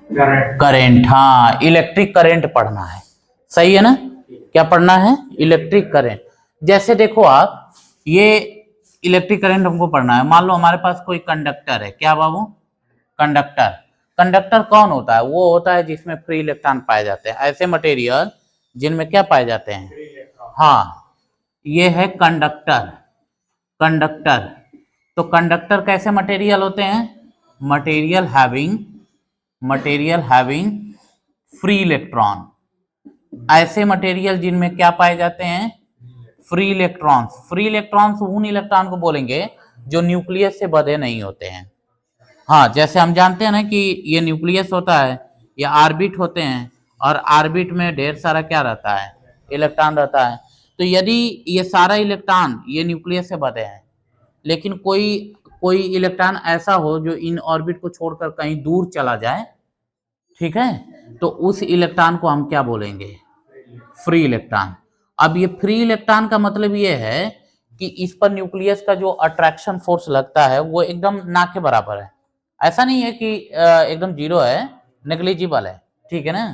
Current, हाँ electric current पढ़ना है, सही है ना। क्या पढ़ना है? Electric current. जैसे देखो आप, ये इलेक्ट्रिक करंट हमको पढ़ना है। मान लो हमारे पास कोई कंडक्टर है, क्या बाबू? कंडक्टर। कंडक्टर कौन होता है? वो होता है जिसमें फ्री इलेक्ट्रॉन पाए जाते हैं। ऐसे मटेरियल जिनमें क्या पाए जाते हैं? हाँ, ये है कंडक्टर। कंडक्टर, तो कंडक्टर कैसे मटेरियल होते हैं? Material having free electron. ऐसे मटेरियल जिनमें क्या पाए जाते हैं? Free electrons. फ्री इलेक्ट्रॉन्स उन इलेक्ट्रॉन को बोलेंगे जो न्यूक्लियस से बंधे नहीं होते हैं। हाँ, जैसे हम जानते हैं ना कि ये न्यूक्लियस होता है, ये ऑर्बिट होते हैं, और ऑर्बिट में ढेर सारा क्या रहता है? इलेक्ट्रॉन रहता है। तो यदि ये सारा इलेक्ट्रॉन ये न्यूक्लियस से बंधे हैं, लेकिन कोई कोई इलेक्ट्रॉन ऐसा हो जो इन ऑर्बिट को छोड़कर कहीं दूर चला जाए, ठीक है, तो उस इलेक्ट्रॉन को हम क्या बोलेंगे? Free electron. अब ये फ्री इलेक्ट्रॉन का मतलब ये है कि इस पर न्यूक्लियस का जो अट्रैक्शन फोर्स लगता है वो एकदम ना के बराबर है। ऐसा नहीं है कि एकदम जीरो है, नेग्लिजिबल है, ठीक है ना।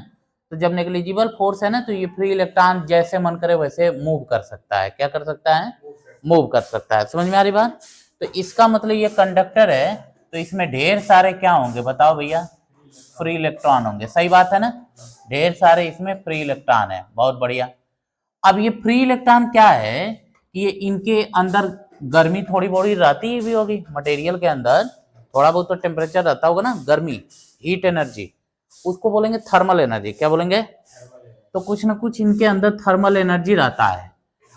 तो जब नेग्लिजिबल फोर्स है ना, तो ये फ्री इलेक्ट्रॉन जैसे मन करे वैसे मूव कर सकता है। क्या कर सकता है? मूव कर सकता है। समझ में आ रही बात? तो इसका मतलब ये कंडक्टर है, तो इसमें ढेर सारे क्या होंगे बताओ भैया? फ्री इलेक्ट्रॉन होंगे। सही बात है ना? ढेर सारे इसमें फ्री इलेक्ट्रॉन है। बहुत बढ़िया। अब ये फ्री इलेक्ट्रॉन क्या है कि ये इनके अंदर गर्मी थोड़ी बड़ी रहती भी होगी। मटेरियल के अंदर थोड़ा बहुत तो टेम्परेचर रहता होगा ना, गर्मी, हीट एनर्जी, उसको बोलेंगे थर्मल एनर्जी। क्या बोलेंगे? तो कुछ ना कुछ इनके अंदर थर्मल एनर्जी रहता है।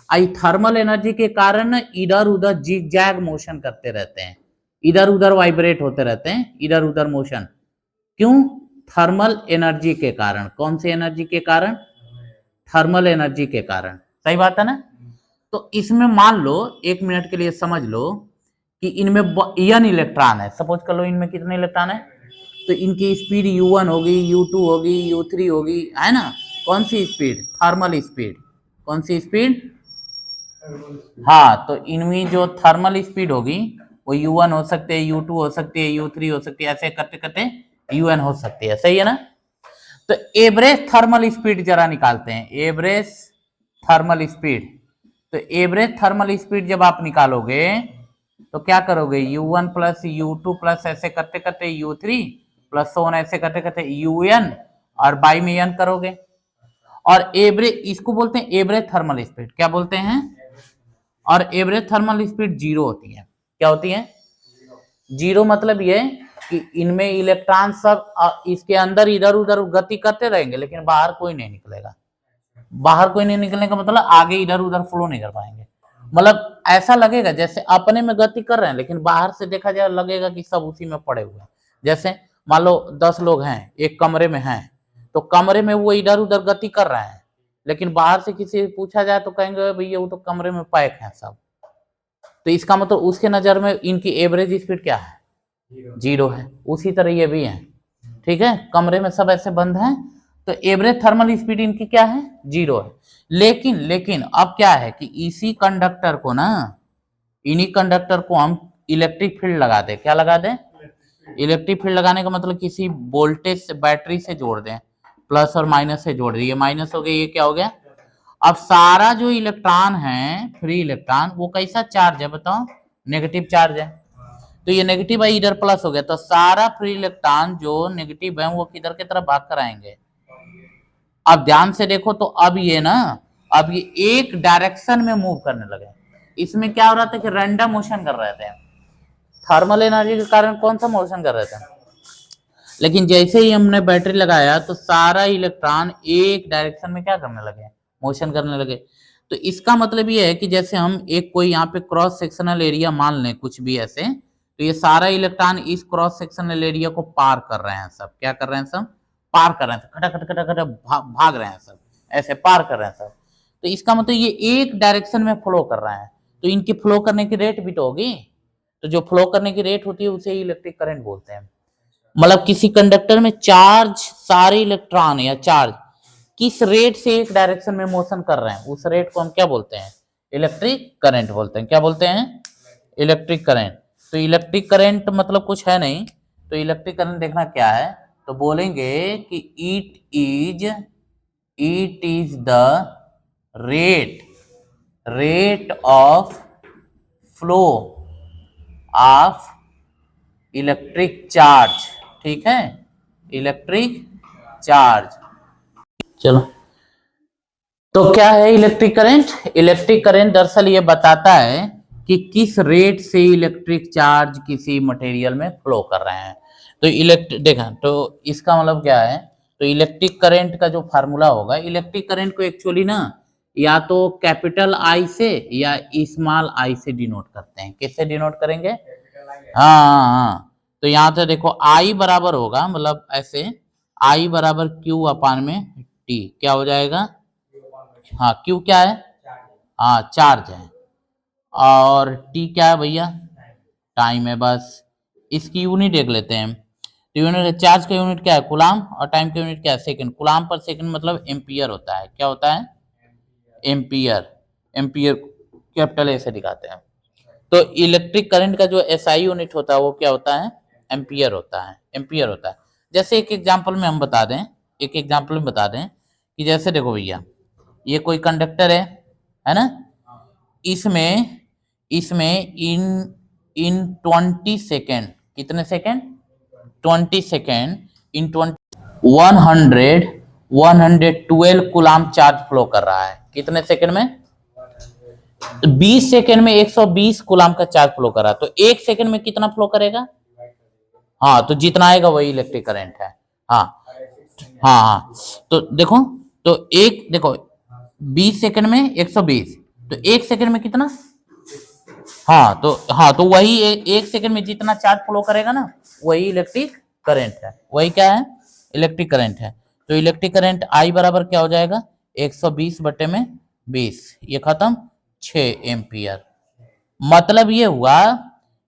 आई थर्मल एनर्जी के कारण इधर उधर जिग जैग मोशन करते रहते हैं, इधर उधर वाइब्रेट होते रहते हैं, इधर उधर मोशन। क्यों? थर्मल एनर्जी के कारण। कौन सी एनर्जी के कारण? थर्मल एनर्जी के कारण। सही बात है ना? तो इसमें मान लो, एक मिनट के लिए समझ लो कि इनमें n इलेक्ट्रॉन है। सपोज कर लो इनमें कितने इलेक्ट्रॉन है, तो इनकी स्पीड u1 होगी, u2 होगी, u3 होगी, है ना। कौन सी स्पीड? Thermal speed. कौन सी स्पीड? हाँ, तो इनमें जो थर्मल स्पीड होगी वो u1 हो सकती है, u2 हो सकती है, u3 हो सकती है, ऐसे करते करते un हो सकती है। सही है ना? तो एवरेज थर्मल स्पीड जरा निकालते हैं। Average thermal speed. तो एवरेज थर्मल स्पीड जब आप निकालोगे तो क्या करोगे? u1 प्लस u2 प्लस ऐसे करते करते u3 प्लस सोन ऐसे करते करते un, और बाई में n करोगे। और एवरेज, इसको बोलते हैं एवरेज थर्मल स्पीड। क्या बोलते हैं? और एवरेज थर्मल स्पीड जीरो होती है। क्या होती है? जीरो। मतलब ये कि इनमें इलेक्ट्रॉन सब इसके अंदर इधर उधर गति करते रहेंगे, लेकिन बाहर कोई नहीं निकलेगा। बाहर कोई नहीं निकलने का मतलब आगे इधर उधर फ्लो नहीं कर पाएंगे। मतलब ऐसा लगेगा जैसे अपने में गति कर रहे हैं, लेकिन बाहर से देखा जाए लगेगा कि सब उसी में पड़े हुए हैं। जैसे मान लो 10 लोग हैं, एक कमरे में हैं, तो कमरे में वो इधर उधर गति कर रहे हैं, लेकिन बाहर से किसी से पूछा जाए तो कहेंगे भैया वो तो कमरे में पैक है सब। तो इसका मतलब उसके नजर में इनकी एवरेज स्पीड क्या है? जीरो है। उसी तरह ये भी है, ठीक है। कमरे में सब ऐसे बंद हैं, तो एवरेज थर्मल स्पीड इनकी क्या है? जीरो है। लेकिन अब क्या है कि इसी कंडक्टर को ना, इन्हीं कंडक्टर को हम इलेक्ट्रिक फील्ड लगा दें। क्या लगा दें? इलेक्ट्रिक फील्ड लगाने का मतलब किसी वोल्टेज से, बैटरी से जोड़ दें, प्लस और माइनस से जोड़ दें। ये माइनस हो गया, ये क्या हो गया? अब सारा जो इलेक्ट्रॉन है, फ्री इलेक्ट्रॉन, वो कैसा चार्ज है बताओ? नेगेटिव चार्ज है। तो ये नेगेटिव है, इधर प्लस हो गया, तो सारा फ्री इलेक्ट्रॉन जो नेगेटिव है वो किधर की तरफ भाग कर आएंगे? अब ध्यान से देखो तो अब ये ना, अब ये एक डायरेक्शन में मूव करने लगे। इसमें क्या हो रहा था कि रैंडम मोशन कर रहे थे, थर्मल एनर्जी के कारण कौन सा मोशन कर रहे थे। लेकिन जैसे ही हमने बैटरी लगाया तो सारा इलेक्ट्रॉन एक डायरेक्शन में क्या करने लगे? मोशन करने लगे। तो इसका मतलब ये है कि जैसे हम एक कोई यहाँ पे क्रॉस सेक्शनल एरिया मान लें, कुछ भी ऐसे, तो ये सारा इलेक्ट्रॉन इस क्रॉस सेक्शनल एरिया को पार कर रहे हैं सब। क्या कर रहे हैं? सब पार कर रहे हैं, खटाखट खटाखट भाग रहे हैं सब, ऐसे पार कर रहे हैं सब। तो इसका मतलब ये एक डायरेक्शन में फ्लो कर रहे हैं, तो इनकी फ्लो करने की रेट भी तो होगी। तो जो फ्लो करने की रेट होती है उसे इलेक्ट्रिक करंट बोलते हैं। मतलब किसी कंडक्टर में चार्ज, सारे इलेक्ट्रॉन या चार्ज किस रेट से एक डायरेक्शन में मोशन कर रहे हैं, उस रेट को हम क्या बोलते हैं? इलेक्ट्रिक करंट बोलते हैं। क्या बोलते हैं? Electric current. तो इलेक्ट्रिक करंट मतलब कुछ है नहीं, तो इलेक्ट्रिक करंट देखना क्या है, तो बोलेंगे कि it is the rate of flow of electric charge. ठीक है, इलेक्ट्रिक चार्ज। चलो, तो क्या है इलेक्ट्रिक करंट? इलेक्ट्रिक करंट दरअसल ये बताता है कि किस रेट से इलेक्ट्रिक चार्ज किसी मटेरियल में फ्लो कर रहे हैं। तो देखा, तो इसका मतलब क्या है? तो इलेक्ट्रिक करंट का जो फार्मूला होगा, इलेक्ट्रिक करंट को एक्चुअली ना या तो कैपिटल आई से या स्मॉल आई से डिनोट करते हैं। किससे डिनोट करेंगे? हाँ, तो यहाँ से देखो आई बराबर होगा, मतलब ऐसे आई बराबर क्यू अपान में टी। क्या हो जाएगा? हाँ, क्यू क्या है? हाँ, चार्ज है। और टी क्या है भैया? टाइम है। बस इसकी यूनिट देख लेते हैं। तो यूनिट, चार्ज का यूनिट क्या है? कूलाम। और टाइम का यूनिट क्या है? सेकंड। कूलाम पर सेकंड मतलब एम्पियर होता है। क्या होता है? एम्पियर। एम्पियर कैपिटल ए से दिखाते हैं। तो इलेक्ट्रिक करंट का जो एसआई यूनिट होता है वो क्या होता है? एम्पियर होता है। एम्पियर होता है। जैसे एक एग्जांपल में हम बता दें, एक एग्जांपल में बता दें कि जैसे देखो भैया, ये कोई कंडक्टर है ना? इसमें इसमें इन 20 सेकेंड, कितने second? 20 second in 112 coulomb charge flow कर रहा है। कितने सेकेंड में? 20 सेकेंड में 120 कूलाम का चार्ज फ्लो कर रहा है। तो एक सेकेंड में कितना फ्लो करेगा? हाँ, तो जितना आएगा वही इलेक्ट्रिक करंट है। हाँ हाँ हाँ, तो देखो, तो एक देखो 20 सेकंड में 120, तो एक सेकंड में कितना? हाँ, तो वही एक सेकंड में जितना चार्ज फ्लो करेगा ना, वही इलेक्ट्रिक करंट है। वही क्या है? इलेक्ट्रिक करंट है। तो इलेक्ट्रिक करंट आई बराबर क्या हो जाएगा? 120 बटे में 20, ये खत्म, 6 एम्पियर। मतलब ये हुआ,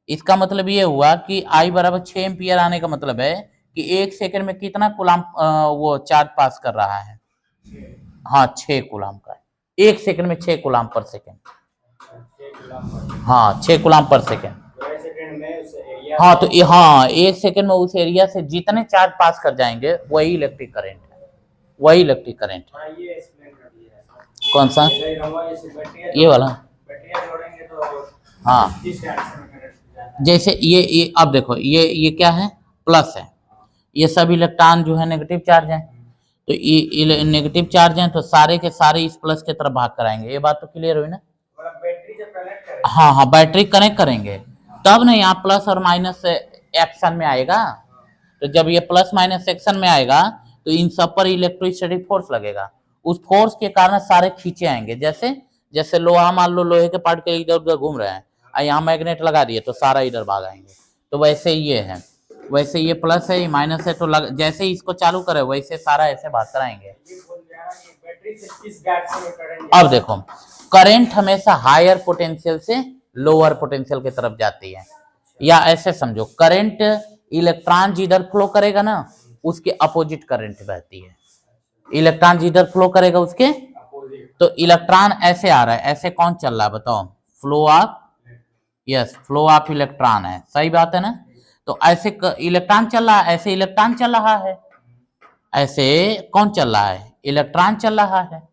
इसका मतलब ये हुआ कि आई बराबर 6 एम्पियर आने का मतलब है कि एक सेकंड में कितना कूलाम वो चार्ज पास कर रहा है? हाँ, 6 कूलाम का। एक सेकंड में 6 कूलाम पर सेकंड। हाँ, 6 कूलाम पर सेकंड। हाँ, तो हाँ, एक सेकंड में उस एरिया से जितने चार्ज पास कर जाएंगे वही इलेक्ट्रिक करंट है। वही इलेक्ट्रिक करंट है। कौन सा? ये वाला। हाँ, जैसे ये अब देखो, ये क्या है? प्लस है। ये सब इलेक्ट्रॉन जो है नेगेटिव चार्ज है। तो ये नेगेटिव चार्ज है, तो सारे के सारे इस प्लस की तरफ भाग कराएंगे। ये बात तो क्लियर हुई ना? हाँ हाँ, बैटरी कनेक्ट करेंगे तब ना यहाँ प्लस और माइनस एक्शन में आएगा। तो जब ये प्लस माइनस सेक्शन में आएगा तो इन सब पर इलेक्ट्रोस्टैटिक फोर्स लगेगा। उस फोर्स के कारण सारे खींचे आएंगे। जैसे जैसे लोहा, मान लो लोहे के पार्टिकल इधर उधर घूम रहे हैं, और यहाँ मैग्नेट लगा दिए तो सारा इधर भाग आएंगे। तो वैसे ये है, वैसे ये प्लस है, ये माइनस है, तो जैसे ही इसको चालू करे वैसे सारा ऐसे भाग कराएंगे। अब देखो, करंट हमेशा हायर पोटेंशियल से लोअर पोटेंशियल की तरफ जाती है। या ऐसे समझो, करंट इलेक्ट्रॉन जिधर फ्लो करेगा ना उसके अपोजिट करंट बहती है। इलेक्ट्रॉन जिधर फ्लो करेगा उसके, तो इलेक्ट्रॉन ऐसे आ रहा है, ऐसे कौन चल रहा है बताओ? Flow of, yes, flow of electron है। सही बात है ना? तो ऐसे इलेक्ट्रॉन चल रहा है, ऐसे इलेक्ट्रॉन चल रहा है, ऐसे कौन चल रहा है? इलेक्ट्रॉन चल रहा है।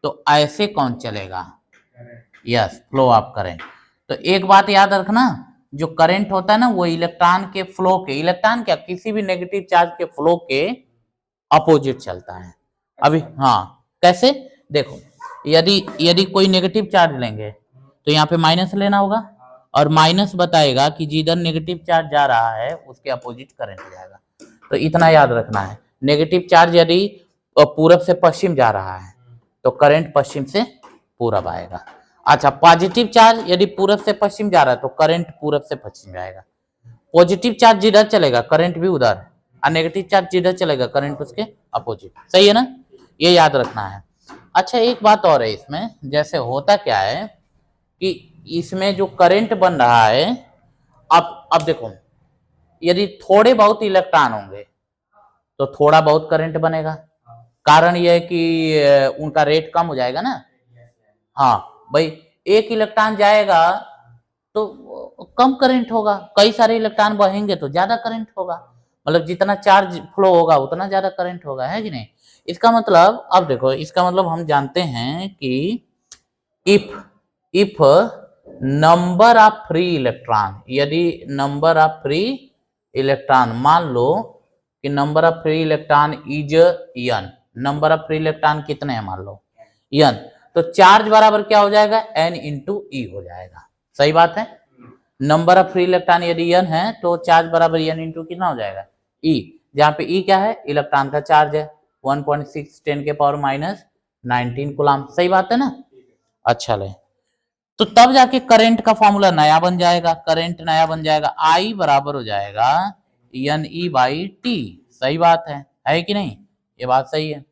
तो ऐसे कौन चलेगा? Yes, flow of current. तो एक बात याद रखना, जो करंट होता है ना वो इलेक्ट्रॉन के फ्लो के, इलेक्ट्रॉन क्या, किसी भी नेगेटिव चार्ज के फ्लो के अपोजिट चलता है। अभी हाँ, कैसे? देखो, यदि कोई नेगेटिव चार्ज लेंगे तो यहाँ पे माइनस लेना होगा, और माइनस बताएगा कि जिधर नेगेटिव चार्ज जा रहा है उसके अपोजिट करंट जाएगा। तो इतना याद रखना है। नेगेटिव चार्ज यदि पूरब से पश्चिम जा रहा है तो करंट पश्चिम से पूरब आएगा। अच्छा, पॉजिटिव चार्ज यदि पूरब से पश्चिम जा रहा है तो करंट पूरब से पश्चिम जाएगा। पॉजिटिव चार्ज जिधर चलेगा करंट भी उधर, और नेगेटिव चार्ज जिधर चलेगा करंट उसके अपोजिट। सही है ना? ये याद रखना है। अच्छा, एक बात और है इसमें, जैसे होता क्या है कि इसमें जो करंट बन रहा है, अब देखो, यदि थोड़े बहुत इलेक्ट्रॉन होंगे तो थोड़ा बहुत करंट बनेगा। कारण यह है कि उनका रेट कम हो जाएगा ना। हाँ भाई, एक इलेक्ट्रॉन जाएगा तो कम करंट होगा, कई सारे इलेक्ट्रॉन बहेंगे तो ज्यादा करंट होगा। मतलब जितना चार्ज फ्लो होगा उतना ज्यादा करंट होगा, है कि नहीं। इसका मतलब अब देखो, इसका मतलब हम जानते हैं कि if number of free electron, यदि नंबर ऑफ फ्री इलेक्ट्रॉन, मान लो कि number of free electron is n, number of free electron कितने हैं मान लो n, तो चार्ज बराबर क्या हो जाएगा n इंटू ई हो जाएगा। सही बात है। नंबर ऑफ फ्री इलेक्ट्रॉन यदि n है तो चार्ज बराबर n इंटू कितना हो जाएगा e, जहां पे e क्या है, इलेक्ट्रॉन का चार्ज है 1.6 10 के पावर माइनस 19 कूलम। सही बात है ना। अच्छा ले, तो तब जाके करंट का फॉर्मूला नया बन जाएगा, करंट नया बन जाएगा, I बराबर हो जाएगा एन ई बाई टी। सही बात है कि नहीं, ये बात सही है।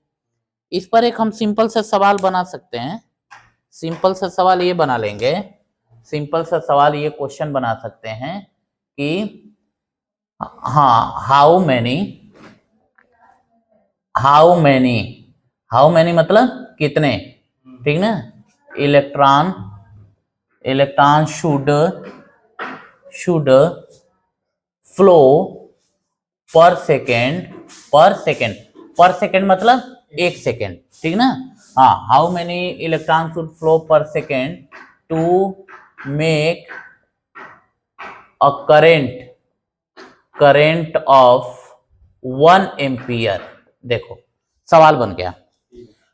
इस पर एक हम सिंपल सा सवाल बना सकते हैं, सिंपल सा सवाल ये बना लेंगे, सिंपल सा सवाल ये क्वेश्चन बना सकते हैं कि हाँ, हाउ मैनी मतलब कितने, ठीक ना, electron should flow per second मतलब एक सेकेंड, ठीक ना। हाँ, how many electron should flow per second to make a current of 1 ampere. देखो सवाल बन गया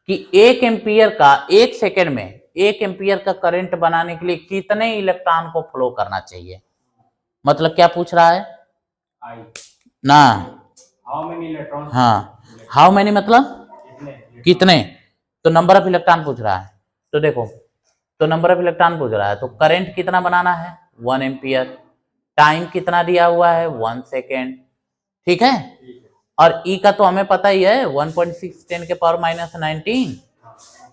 कि 1 एम्पियर का, एक सेकेंड में 1 एम्पियर का करंट बनाने के लिए कितने इलेक्ट्रॉन को फ्लो करना चाहिए। मतलब क्या पूछ रहा है ना, हाउ मेनी इलेक्ट्रॉन, हाँ हाउ मेनी मतलब कितने, तो नंबर ऑफ इलेक्ट्रॉन पूछ रहा है। तो देखो, तो नंबर ऑफ इलेक्ट्रॉन पूछ रहा है, तो करंट कितना बनाना है 1 एम्पियर, टाइम कितना दिया हुआ है 1 सेकेंड, ठीक है। और ई का तो हमें पता ही है 1.6 10 के पावर माइनस 19,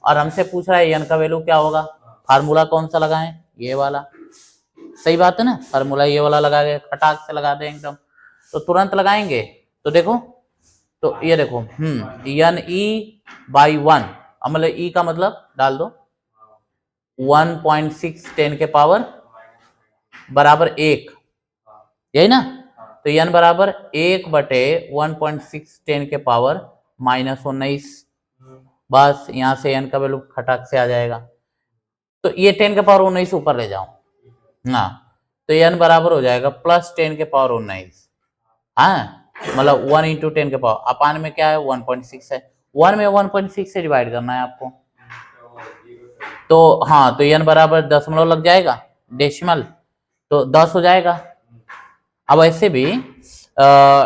और हमसे पूछ रहा है एन का वैल्यू क्या होगा। फार्मूला कौन सा लगाएं, ये वाला। सही बात है ना, फार्मूला ये वाला लगा के खटाक से लगा दें एकदम, तो तुरंत लगाएंगे। तो देखो, तो ये देखो एन ई बाई 1, मतलब ई का मतलब डाल दो 1.6 10 के पावर बराबर 1, यही ना। तो एन बराबर 1 बटे 1.6 10 के पावर माइनस 19, बस यहां से एन का वैल्यू खटाक से आ जाएगा। तो ये 10 के पावर 19 ऊपर ले जाओ ना, तो एन बराबर हो जाएगा प्लस 10 के पावर 19, हाँ मतलब 1 इंटू 10 के पावर, अपान में क्या है 1.6 है, 1 में 1.6 से डिवाइड करना है आपको। तो हाँ, तो एन बराबर दशमलव लग जाएगा, डेसिमल, तो 10 हो जाएगा। अब ऐसे भी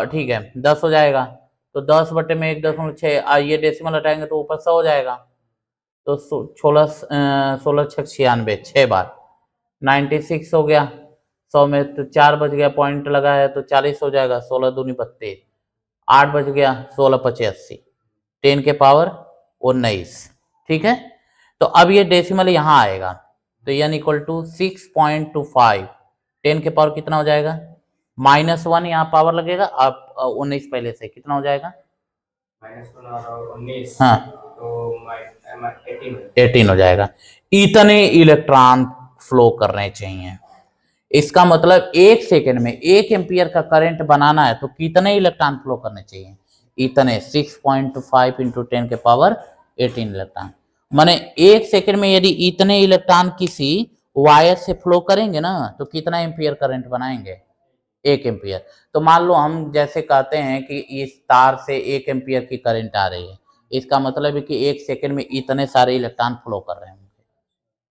ठीक है 10 हो जाएगा, तो 10 बटे में 1.6, ये डेसिमल हटाएंगे तो ऊपर 100 हो जाएगा, तो 16 6 96, 6 बार 96 हो गया, 100 में तो 4 बच गया, पॉइंट लगा है तो 40 हो जाएगा, 16 दूनी 32, 8 बच गया, 16 पचे 80, 10 के पावर 19, ठीक है। तो अब ये डेसिमल यहाँ आएगा, तो एन इक्वल टू 6.25, 10 के पावर कितना हो जाएगा -1, यहाँ पावर लगेगा, अब 19 पहले से कितना हो जाएगा -19, हाँ तो 18 हो जाएगा। इतने इलेक्ट्रॉन फ्लो करने चाहिए। इसका मतलब 1 सेकेंड में 1 एम्पियर का करंट बनाना है तो कितने इलेक्ट्रॉन फ्लो करने चाहिए, इतने 6.5 इंटू 10 के पावर 18 इलेक्ट्रॉन। माने 1 सेकेंड में यदि इतने इलेक्ट्रॉन किसी वायर से फ्लो करेंगे ना तो कितना एम्पियर करंट बनाएंगे 1 एम्पियर। तो मान लो हम जैसे कहते हैं कि इस तार से 1 एम्पियर की करंट आ रही है, इसका मतलब है कि 1 सेकेंड में इतने सारे इलेक्ट्रॉन फ्लो कर रहे होंगे,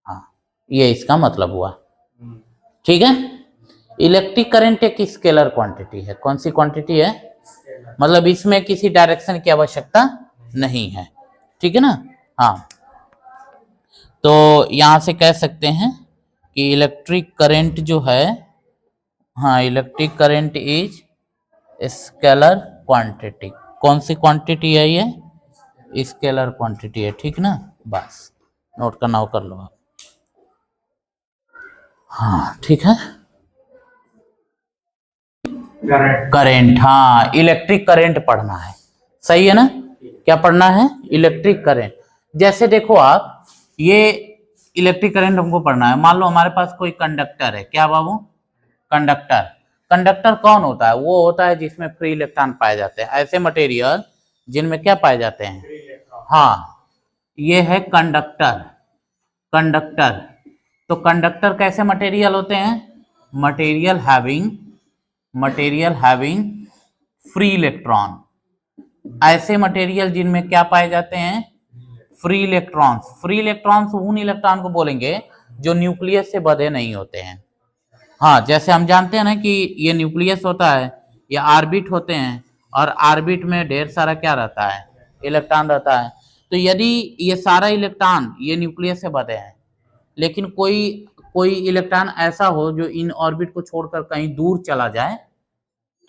हाँ ये इसका मतलब हुआ, ठीक है। इलेक्ट्रिक करंट एक स्केलर क्वांटिटी है, कौन सी क्वांटिटी है, मतलब इसमें किसी डायरेक्शन की आवश्यकता नहीं है, ठीक है ना। हाँ, तो यहां से कह सकते हैं कि इलेक्ट्रिक करंट जो है, हाँ electric current is scalar quantity. कौन सी क्वांटिटी है ये, स्केलर क्वांटिटी है, ठीक ना। बस नोट करना हो कर लो आप, हाँ ठीक है। करंट, हाँ इलेक्ट्रिक करंट पढ़ना है, सही है ना। क्या पढ़ना है, इलेक्ट्रिक करंट। जैसे देखो आप, ये इलेक्ट्रिक करंट हमको पढ़ना है, मान लो हमारे पास कोई कंडक्टर है, क्या बाबू, कंडक्टर, कंडक्टर कौन होता है? वो होता है जिसमें फ्री इलेक्ट्रॉन पाए जाते हैं। ऐसे मटेरियल जिनमें क्या पाए जाते हैं? हाँ, ये है कंडक्टर। कंडक्टर, तो कंडक्टर कैसे मटेरियल होते हैं? Material having free electron. ऐसे मटेरियल जिनमें क्या पाए जाते हैं? Free electrons. फ्री इलेक्ट्रॉन्स उन इलेक्ट्रॉन को बोलेंगे जो न्यूक्लियस से बंधे नहीं होते हैं। हाँ, जैसे हम जानते हैं ना कि ये न्यूक्लियस होता है, ये ऑर्बिट होते हैं, और ऑर्बिट में ढेर सारा क्या रहता है? इलेक्ट्रॉन रहता है। तो यदि ये सारा इलेक्ट्रॉन ये न्यूक्लियस से बंधे हैं, लेकिन कोई इलेक्ट्रॉन ऐसा हो जो इन ऑर्बिट को छोड़कर कहीं दूर चला जाए,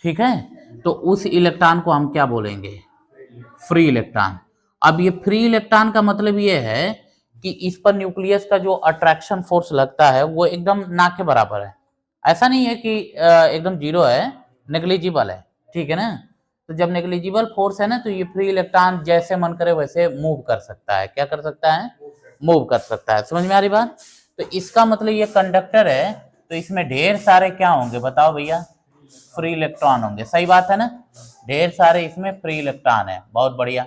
ठीक है, तो उस इलेक्ट्रॉन को हम क्या बोलेंगे? Free electron. अब ये फ्री इलेक्ट्रॉन का मतलब ये है कि इस पर न्यूक्लियस का जो अट्रैक्शन फोर्स लगता है वो एकदम ना के बराबर है। ऐसा नहीं है कि एकदम जीरो है, नेग्लिजिबल है, ठीक है ना। तो जब नेग्लिजिबल फोर्स है ना, तो ये फ्री इलेक्ट्रॉन जैसे मन करे वैसे मूव कर सकता है। क्या कर सकता है? मूव कर सकता है। समझ में आ रही बात? तो इसका मतलब ये कंडक्टर है, तो इसमें ढेर सारे क्या होंगे बताओ भैया? फ्री इलेक्ट्रॉन होंगे। सही बात है ना? ढेर सारे इसमें फ्री इलेक्ट्रॉन है। बहुत बढ़िया।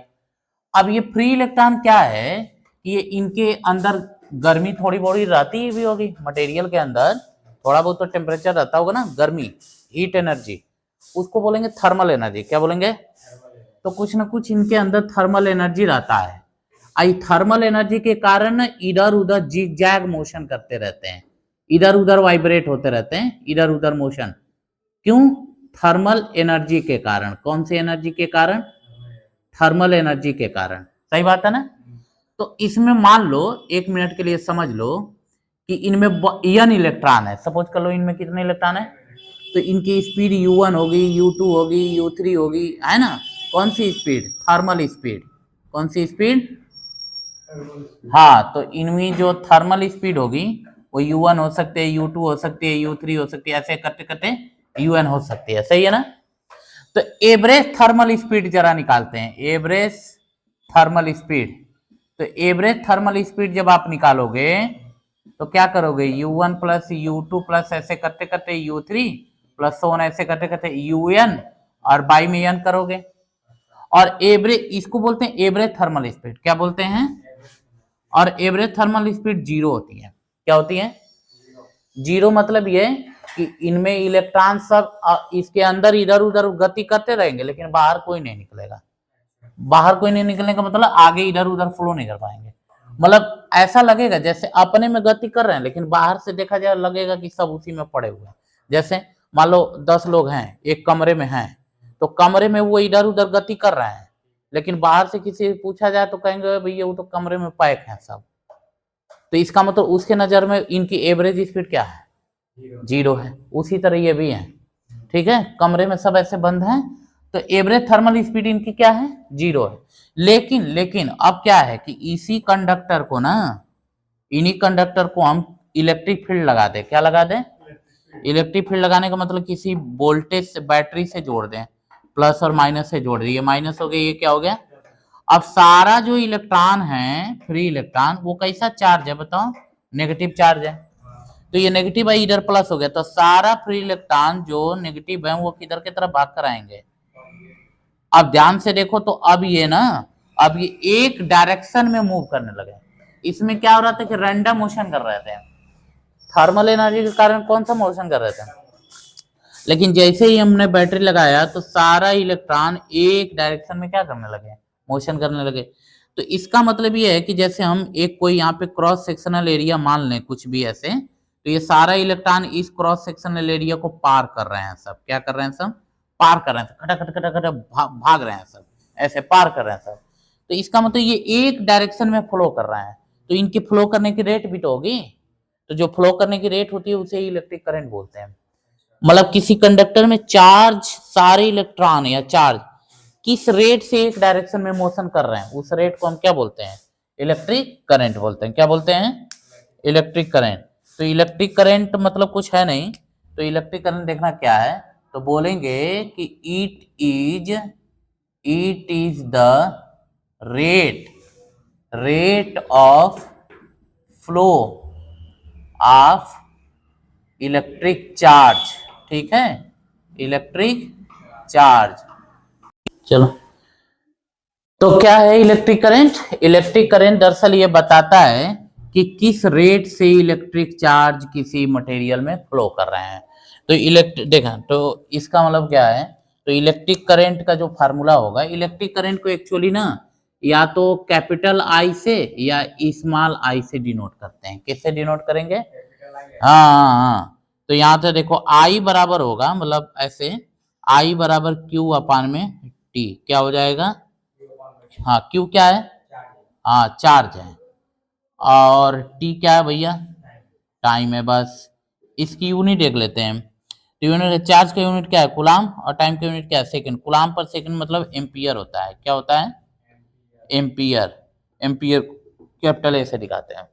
अब ये फ्री इलेक्ट्रॉन क्या है? ये इनके अंदर गर्मी थोड़ी बड़ी रहती भी होगी। मटेरियल के अंदर थोड़ा बहुत तो टेम्परेचर रहता होगा ना, गर्मी, हीट एनर्जी, उसको बोलेंगे थर्मल एनर्जी। क्या बोलेंगे? तो कुछ ना कुछ इनके अंदर थर्मल एनर्जी रहता है। आई थर्मल एनर्जी के कारण इधर उधर जिग जैग मोशन करते रहते हैं, इधर उधर वाइब्रेट होते रहते हैं, इधर उधर मोशन। क्यों? थर्मल एनर्जी के कारण। कौन सी एनर्जी के कारण? थर्मल एनर्जी के कारण। सही बात है ना? तो इसमें मान लो, एक मिनट के लिए समझ लो कि इनमें n इलेक्ट्रॉन है। सपोज कर लो इनमें कितने इलेक्ट्रॉन है, तो इनकी स्पीड u1 होगी, u2 होगी, u3 होगी, है ना। कौन सी स्पीड? Thermal speed. कौन सी स्पीड? हाँ, तो इनमें जो थर्मल स्पीड होगी वो u1 हो सकती है, u2 हो सकती है, u3 हो सकती है, ऐसे करते करते un हो सकती है। सही है ना? तो एवरेज थर्मल स्पीड जरा निकालते हैं। एवरेज थर्मल स्पीड, तो एवरेज थर्मल स्पीड जब आप निकालोगे तो क्या करोगे? u1 प्लस u2 प्लस ऐसे करते करते u3 प्लस सोन ऐसे करते करते un, और बाई में n करोगे। और एवरेज, इसको बोलते हैं एवरेज थर्मल स्पीड। क्या बोलते हैं? और एवरेज थर्मल स्पीड जीरो होती है। क्या होती है? जीरो। मतलब ये कि इनमें इलेक्ट्रॉन सब इसके अंदर इधर उधर गति करते रहेंगे, लेकिन बाहर कोई नहीं निकलेगा। बाहर कोई नहीं निकलने का मतलब आगे इधर उधर फ्लो नहीं कर पाएंगे। मतलब ऐसा लगेगा जैसे अपने में गति कर रहे हैं, लेकिन बाहर से देखा जाए लगेगा कि सब उसी में पड़े हुए हैं। जैसे मान लो 10 लोग हैं, एक कमरे में हैं, तो कमरे में वो इधर उधर गति कर रहे हैं, लेकिन बाहर से किसी से पूछा जाए तो कहेंगे भैया वो तो कमरे में पैक है सब। तो इसका मतलब उसके नजर में इनकी एवरेज स्पीड क्या है? जीरो है। उसी तरह ये भी है, ठीक है। कमरे में सब ऐसे बंद हैं, तो एवरेज थर्मल स्पीड इनकी क्या है? जीरो है। लेकिन अब क्या है कि इसी कंडक्टर को ना, इन्हीं कंडक्टर को हम इलेक्ट्रिक फील्ड लगा दें। क्या लगा दें? इलेक्ट्रिक फील्ड लगाने का मतलब किसी वोल्टेज से, बैटरी से जोड़ दें, प्लस और माइनस से जोड़ दें। ये माइनस हो गया, ये क्या हो गया? अब सारा जो इलेक्ट्रॉन है, फ्री इलेक्ट्रॉन, वो कैसा चार्ज है बताओ? नेगेटिव चार्ज है। तो ये नेगेटिव है, इधर प्लस हो गया, तो सारा फ्री इलेक्ट्रॉन जो नेगेटिव है वो किधर की तरफ भाग कर आएंगे? अब ध्यान से देखो तो अब ये ना, अब ये एक डायरेक्शन में मूव करने लगे। इसमें क्या हो रहा था कि रैंडम मोशन कर रहे थे, थर्मल एनर्जी के कारण कौन सा मोशन कर रहे थे। लेकिन जैसे ही हमने बैटरी लगाया तो सारा इलेक्ट्रॉन एक डायरेक्शन में क्या करने लगे? मोशन करने लगे। तो इसका मतलब ये है कि जैसे हम एक कोई यहाँ पे क्रॉस सेक्शनल एरिया मान लें, कुछ भी ऐसे, तो ये सारा इलेक्ट्रॉन इस क्रॉस सेक्शनल एरिया को पार कर रहे हैं सब। क्या कर रहे हैं सब? पार कर रहे हैं। खटाखट खटाखट भाग रहे हैं सब, ऐसे पार कर रहे हैं सब। तो इसका मतलब ये एक डायरेक्शन में फ्लो कर रहे हैं, तो इनकी फ्लो करने की रेट भी तो होगी। तो जो फ्लो करने की रेट होती है उसे इलेक्ट्रिक करंट बोलते हैं। मतलब किसी कंडक्टर में चार्ज, सारे इलेक्ट्रॉन या चार्ज किस रेट से एक डायरेक्शन में मोशन कर रहे हैं, उस रेट को हम क्या बोलते हैं? इलेक्ट्रिक करंट बोलते हैं। क्या बोलते हैं? Electric current. तो इलेक्ट्रिक करंट मतलब कुछ है नहीं, तो इलेक्ट्रिक करंट देखना क्या है, तो बोलेंगे कि it is the rate of flow of electric charge. ठीक है, इलेक्ट्रिक चार्ज। चलो, तो क्या है इलेक्ट्रिक करंट? इलेक्ट्रिक करंट दरअसल ये बताता है कि किस रेट से इलेक्ट्रिक चार्ज किसी मटेरियल में फ्लो कर रहे हैं। तो इलेक्ट्रिक देखा, तो इसका मतलब क्या है, तो इलेक्ट्रिक करंट का जो फार्मूला होगा, इलेक्ट्रिक करंट को एक्चुअली ना या तो कैपिटल आई से या स्मॉल आई से डिनोट करते हैं। किससे डिनोट करेंगे? हाँ, तो यहाँ से देखो आई बराबर होगा, मतलब ऐसे आई बराबर क्यू अपान में टी, क्या हो जाएगा? हाँ, क्यू क्या है? हाँ, चार्ज है, और टी क्या है भैया? टाइम है। बस इसकी यूनिट देख लेते हैं। तो यूनिट, चार्ज का यूनिट क्या है? कूलाम, और टाइम का यूनिट क्या है? सेकंड। कूलाम पर सेकंड मतलब एम्पियर होता है। क्या होता है? एम्पियर। एम्पियर कैपिटल ए से दिखाते हैं।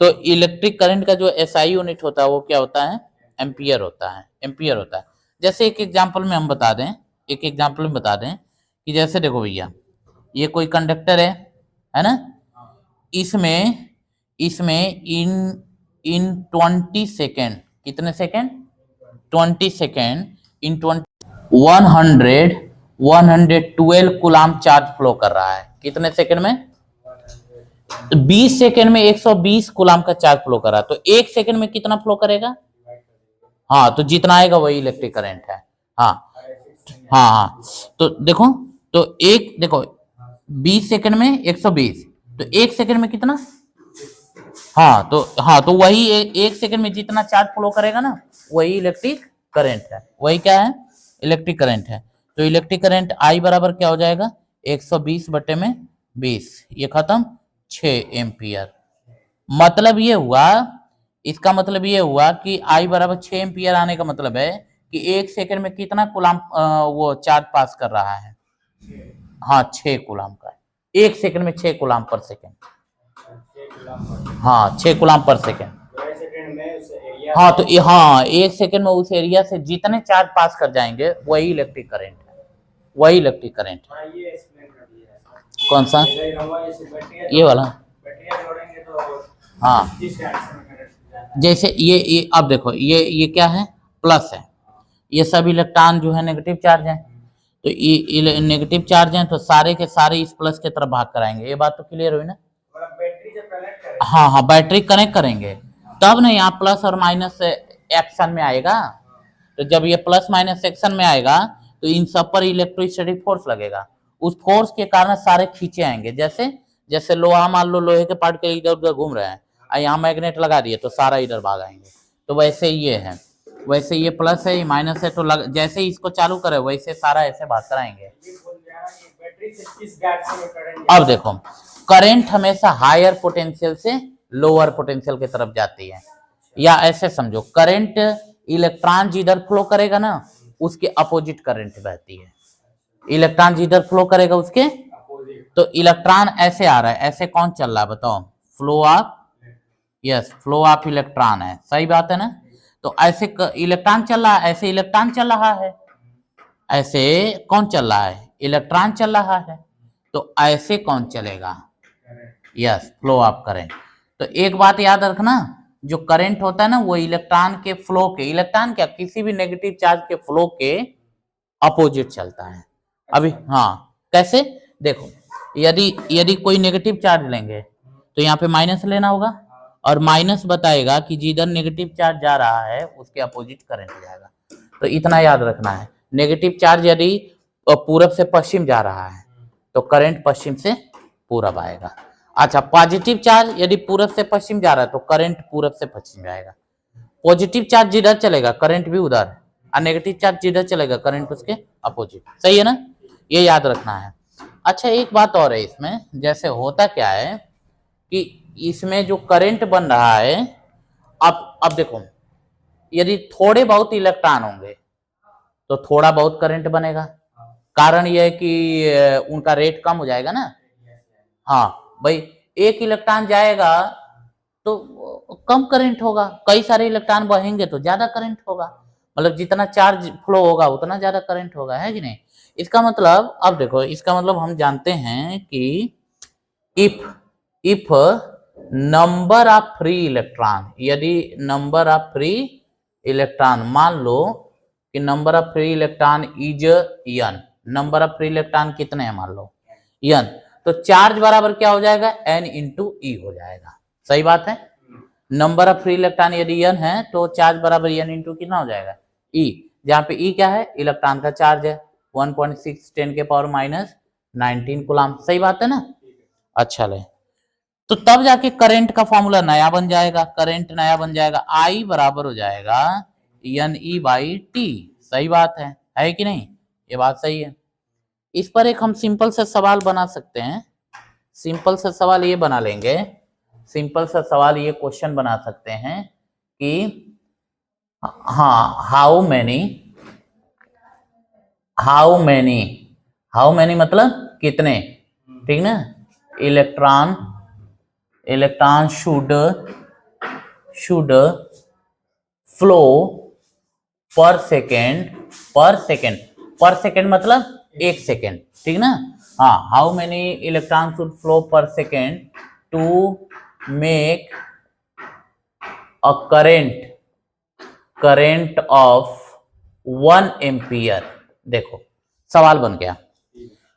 तो इलेक्ट्रिक करंट का जो एसआई यूनिट होता है वो क्या होता है? एम्पियर होता है। एम्पियर होता है। जैसे एक एग्जांपल में हम बता दें, एक एग्जांपल में बता दें कि जैसे देखो भैया, ये कोई कंडक्टर है ना, इसमें इसमें इन इन 20 सेकेंड, कितने second? 20 second in 112 coulomb charge flow कर रहा है। कितने सेकेंड में? 20 सेकेंड में 120 कूलाम का चार्ज फ्लो कर रहा है। तो एक सेकेंड में कितना फ्लो करेगा? हाँ, तो जितना आएगा वही इलेक्ट्रिक करंट है। हाँ हाँ हाँ, तो देखो, तो एक देखो 20 सेकंड में 120, तो एक सेकंड में कितना? हाँ, तो वही एक सेकंड में जितना चार्ज फ्लो करेगा ना, वही इलेक्ट्रिक करंट है। वही क्या है? इलेक्ट्रिक करंट है। तो इलेक्ट्रिक करंट आई बराबर क्या हो जाएगा? 120 बटे में 20, ये खत्म, 6 एम्पियर। मतलब ये हुआ, इसका मतलब ये हुआ कि आई बराबर 6 एम्पियर आने का मतलब है कि एक सेकंड में कितना कूलाम वो चार्ज पास कर रहा है? हाँ, 6 कूलाम का। एक सेकंड में 6 कूलाम पर सेकंड। हाँ, 6 कूलाम पर सेकंड। हाँ, तो हाँ, एक सेकंड में उस एरिया से जितने चार्ज पास कर जाएंगे वही इलेक्ट्रिक करंट है। वही इलेक्ट्रिक करंट है। कौन सा? ये वाला। हाँ, जैसे ये अब देखो, ये क्या है? प्लस है। ये सब इलेक्ट्रॉन जो है नेगेटिव चार्ज है। तो ये नेगेटिव चार्ज है, तो सारे के सारे इस प्लस की तरफ भाग कराएंगे। ये बात तो क्लियर हुई ना? हाँ हाँ, बैटरी कनेक्ट करेंगे तब ना यहाँ प्लस और माइनस एक्शन में आएगा। तो जब ये प्लस माइनस सेक्शन में आएगा तो इन सब पर इलेक्ट्रोस्टैटिक फोर्स लगेगा। उस फोर्स के कारण सारे खींचे आएंगे। जैसे जैसे लोहा, मान लो लोहे के पार्टिकल इधर उधर घूम रहे हैं, और यहाँ मैग्नेट लगा दिए तो सारा इधर भाग आएंगे। तो वैसे ये है, वैसे ये प्लस है, ये माइनस है, तो जैसे ही इसको चालू करे वैसे सारा ऐसे भाग कराएंगे। अब देखो, करंट हमेशा हायर पोटेंशियल से लोअर पोटेंशियल की तरफ जाती है। या ऐसे समझो, करंट इलेक्ट्रॉन जिधर फ्लो करेगा ना उसके अपोजिट करंट बहती है। इलेक्ट्रॉन जिधर फ्लो करेगा उसके, तो इलेक्ट्रॉन ऐसे आ रहा है, ऐसे कौन चल रहा है बताओ? Flow of, yes, flow of electron है। सही बात है ना? तो ऐसे इलेक्ट्रॉन चल रहा है, ऐसे इलेक्ट्रॉन चल रहा है, ऐसे कौन चल रहा है? इलेक्ट्रॉन चल रहा है। तो ऐसे कौन चलेगा? Yes, flow of current. तो एक बात याद रखना, जो करंट होता है ना वो इलेक्ट्रॉन के फ्लो के, इलेक्ट्रॉन क्या, किसी भी नेगेटिव चार्ज के फ्लो के अपोजिट चलता है। अभी हाँ, कैसे? देखो, यदि यदि कोई नेगेटिव चार्ज लेंगे तो यहाँ पे माइनस लेना होगा, और माइनस बताएगा कि जिधर नेगेटिव चार्ज जा रहा है उसके अपोजिट करंट जाएगा। तो इतना याद रखना है, नेगेटिव चार्ज यदि पूरब से पश्चिम जा रहा है तो करंट पश्चिम से पूरब आएगा। अच्छा, पॉजिटिव चार्ज यदि पूरब से पश्चिम जा रहा है तो करंट पूरब से पश्चिम जाएगा। पॉजिटिव चार्ज जिधर चलेगा करंट भी उधर, और नेगेटिव चार्ज जिधर चलेगा करंट उसके अपोजिट। सही है ना? ये याद रखना है। अच्छा, एक बात और है इसमें, जैसे होता क्या है कि इसमें जो करंट बन रहा है, अब देखो, यदि थोड़े बहुत इलेक्ट्रॉन होंगे तो थोड़ा बहुत करंट बनेगा। कारण यह है कि उनका रेट कम हो जाएगा ना। हाँ भाई, एक इलेक्ट्रॉन जाएगा तो कम करंट होगा, कई सारे इलेक्ट्रॉन बहेंगे तो ज्यादा करंट होगा। मतलब जितना चार्ज फ्लो होगा उतना ज्यादा करंट होगा, है कि नहीं? इसका मतलब, अब देखो, इसका मतलब हम जानते हैं कि if number of free electron, यदि नंबर ऑफ फ्री इलेक्ट्रॉन मान लो कि number of free electron is n, number of free electron कितने हैं मान लो n, तो चार्ज बराबर क्या हो जाएगा n इंटू ई हो जाएगा। सही बात है, नंबर ऑफ फ्री इलेक्ट्रॉन यदि n है तो चार्ज बराबर n इंटू कितना हो जाएगा e, जहाँ पे e क्या है इलेक्ट्रॉन का चार्ज है 1.6 10 के पावर माइनस 19 कूलम। सही बात है ना। अच्छा ले, तो तब जाके करंट का फॉर्मूला नया बन जाएगा, करंट नया बन जाएगा I बराबर हो जाएगा एन ई बाई टी। सही बात है कि नहीं, ये बात सही है। इस पर एक हम सिंपल सा सवाल बना सकते हैं, सिंपल सा सवाल ये बना लेंगे, सिंपल सा सवाल ये क्वेश्चन बना सकते हैं कि हाँ हाउ मैनी मतलब कितने, ठीक ना, electron should flow per second मतलब एक सेकेंड, ठीक ना। हाँ, how many electron should flow per second to make a current of 1 ampere. देखो सवाल बन गया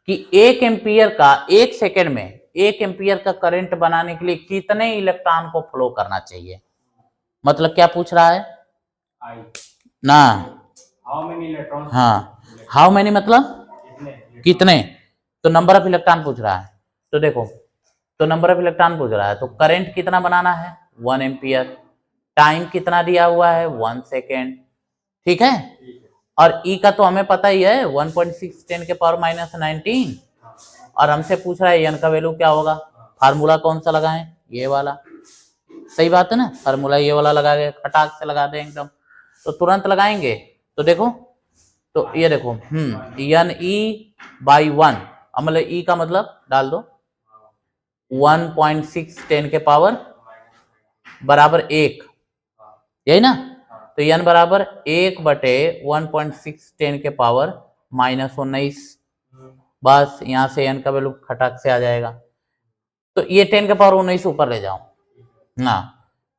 कि 1 एम्पियर का एक सेकेंड में 1 एम्पियर का करंट बनाने के लिए कितने इलेक्ट्रॉन को फ्लो करना चाहिए, मतलब क्या पूछ रहा है ना, हाउ मेनी इलेक्ट्रॉन, हाँ हाउ मेनी मतलब कितने, तो नंबर ऑफ इलेक्ट्रॉन पूछ रहा है। तो देखो, तो नंबर ऑफ इलेक्ट्रॉन पूछ रहा है तो करंट कितना बनाना है 1 एम्पियर, टाइम कितना दिया हुआ है 1 सेकेंड, ठीक है। और ई का तो हमें पता ही है 1.6 10 के पावर माइनस 19, और हमसे पूछ रहा है एन का वैल्यू क्या होगा, फार्मूला कौन सा लगाएं, ये वाला। सही बात है ना, फार्मूला ये वाला लगा के खटाक से लगा दें एकदम, तो तुरंत लगाएंगे। तो देखो, तो ये देखो एन ई बाई 1, मतलब ई का मतलब डाल दो 1.6 10 के पावर बराबर 1, यही ना, तो एन बराबर 1 बटे 1.6 10 के पावर माइनस 19, बस यहाँ से एन का वैल्यू खटाक से आ जाएगा। तो ये 10 के पावर 19 ऊपर ले जाओ ना,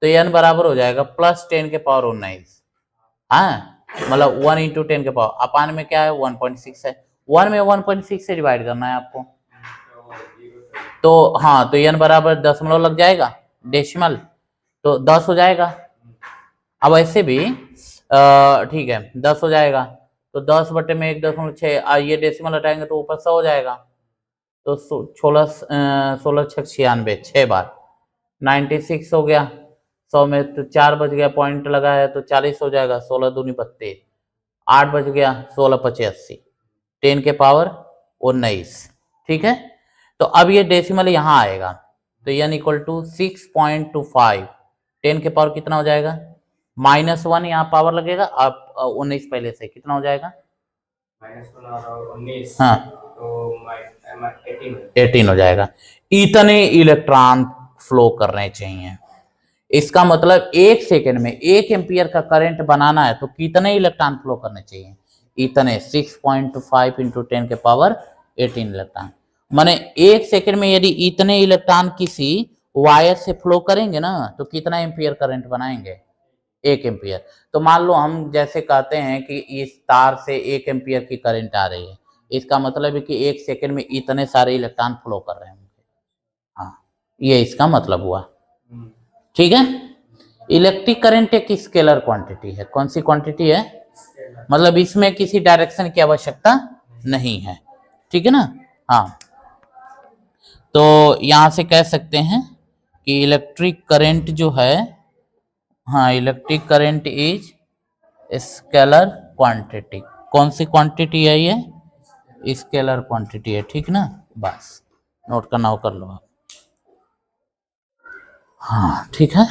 तो एन बराबर हो जाएगा प्लस 10 के पावर 19, हाँ मतलब 1 इंटू 10 के पावर, अपान में क्या है 1.6 है, 1 में 1.6 से डिवाइड करना है आपको, तो हाँ तो एन बराबर दशमलव लग जाएगा डेसिमल, तो 10 हो जाएगा। अब ऐसे भी ठीक है 10 हो जाएगा, तो 10 बटे में 1.6, ये डेसिमल हटाएंगे तो ऊपर 100 हो जाएगा, तो 16 96 6 बार 96 हो गया, 100 में तो 4 बच गया, पॉइंट लगा है तो 40 हो जाएगा, 16 दूनी 32, 8 बच गया, 16 पचे 80, 10 के पावर 19, ठीक है। तो अब ये डेसिमल यहाँ आएगा, तो एन इक्वल टू 6.25, 10 के पावर कितना हो जाएगा -1, यहाँ पावर लगेगा, अब 19 पहले से कितना हो जाएगा -19, हाँ तो 18 हो जाएगा। इतने इलेक्ट्रॉन फ्लो करने चाहिए, इसका मतलब 1 सेकेंड में 1 एम्पियर का करंट बनाना है तो कितने इलेक्ट्रॉन फ्लो करने चाहिए, इतने 6.5 इंटू 10 के पावर 18 इलेक्ट्रॉन। माने 1 सेकेंड में यदि इतने इलेक्ट्रॉन किसी वायर से फ्लो करेंगे ना तो कितना एम्पियर करंट बनाएंगे 1 एम्पियर। तो मान लो हम जैसे कहते हैं कि इस तार से 1 एम्पियर की करंट आ रही है, इसका मतलब है कि 1 सेकेंड में इतने सारे इलेक्ट्रॉन फ्लो कर रहे हैं, हाँ ये इसका मतलब हुआ, ठीक है। इलेक्ट्रिक करंट एक स्केलर क्वांटिटी है, कौन सी क्वांटिटी है, मतलब इसमें किसी डायरेक्शन की आवश्यकता नहीं है, ठीक है ना। हाँ तो यहां से कह सकते हैं कि इलेक्ट्रिक करंट जो है, हाँ electric current is scalar quantity, कौन सी क्वांटिटी है ये, स्केलर क्वांटिटी है, ठीक ना, बस नोट करना हो कर लो आप, हाँ ठीक है।